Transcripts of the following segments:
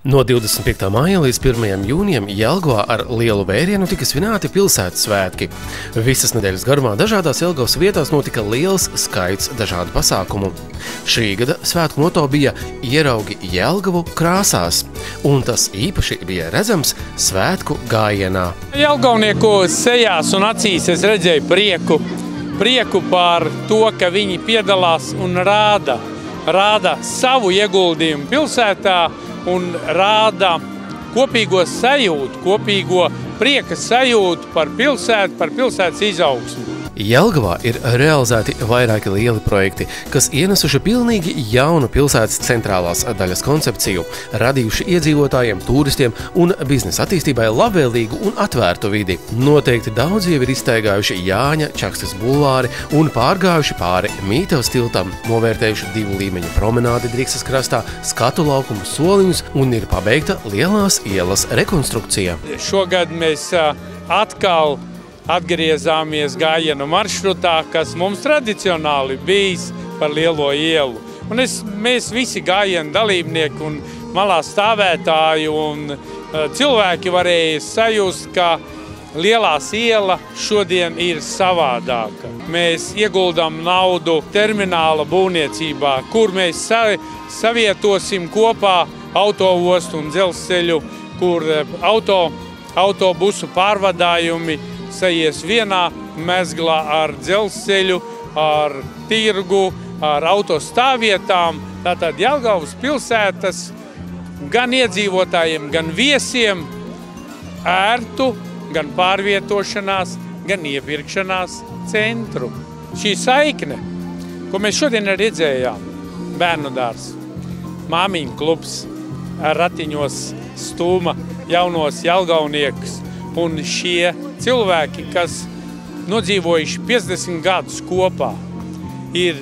No 25. māja līdz 1. jūnijam Jelgavā ar lielu vērienu tika svinēti pilsētas svētki. Visas nedēļas garumā dažādās Jelgavas vietās notika liels skaits dažādu pasākumu. Šī gada svētku moto bija "Ieraugi Jelgavu krāsās", un tas īpaši bija redzams svētku gājienā. Jelgavnieku sejās un acīs es redzēju prieku par to, ka viņi piedalās un rāda savu ieguldījumu pilsētā un rāda kopīgo sajūtu, kopīgo prieka sajūtu par pilsētas izaugsmu. Jelgavā ir realizēti vairāki lieli projekti, kas ienesuši pilnīgi jaunu pilsētas centrālās daļas koncepciju, radījuši iedzīvotājiem, turistiem un biznesa attīstībai labvēlīgu un atvērtu vidi. Noteikti daudzi jau ir izstaigājuši Jāņa Čakstes bulvāri un pārgājuši pāri Mītavas tiltam, novērtējuši 2 līmeņu promenādi Driekstes krastā, skatu laukumu soliņus un ir pabeigta Lielās ielas rekonstrukcija. Šogad mēs atkal atgriezāmies gājienu maršrutā, kas mums tradicionāli bijis par Lielo ielu. Mēs visi gājienu dalībnieki un malā stāvētāji un cilvēki varēja sajust, ka Lielās iela šodien ir savādāka. Mēs ieguldām naudu termināla būvniecībā, kur mēs savietosim kopā autoostu un dzelzceļu, kur autobusu pārvadājumi sajies vienā mezglā ar dzelzceļu, ar tirgu, ar autostāvvietām. Tātad Jelgavas pilsētas gan iedzīvotājiem, gan viesiem ērtu, gan pārvietošanās, gan iepirkšanās centru. Šī saikne, ko mēs šodien redzējām, bērnu dārzs, māmiņu klubs, ratiņos stūma jaunos jelgavniekus un šie cilvēki, kas nodzīvojuši 50 gadus kopā, ir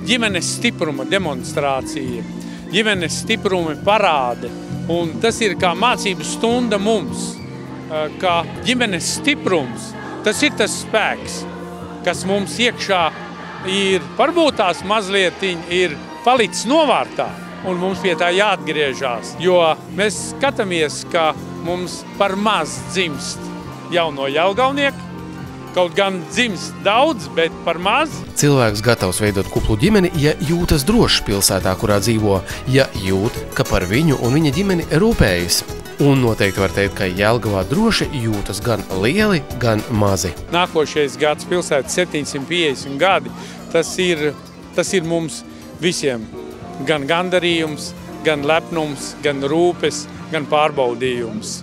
ģimenes stipruma demonstrācija, ģimenes stipruma parāde. Un tas ir kā mācību stunda mums, ka ģimenes stiprums, tas ir tas spēks, kas mums iekšā ir, varbūt tās mazliet ir palicis novārtā, un mums pie tā jāatgriežās, jo mēs skatāmies, ka mums par maz dzimst jauno jelgavnieku, kaut gan dzimst daudz, bet par maz. Cilvēks gatavs veidot kuplu ģimeni, ja jūtas drošs pilsētā, kurā dzīvo, ja jūt, ka par viņu un viņa ģimeni rūpējas. Un noteikti var teikt, ka Jelgavā droši jūtas gan lieli, gan mazi. Nākošais gads pilsētas 750 gadi, tas ir mums visiem gan gandarījums, gan lepnums, gan rūpes, gan pārbaudījums.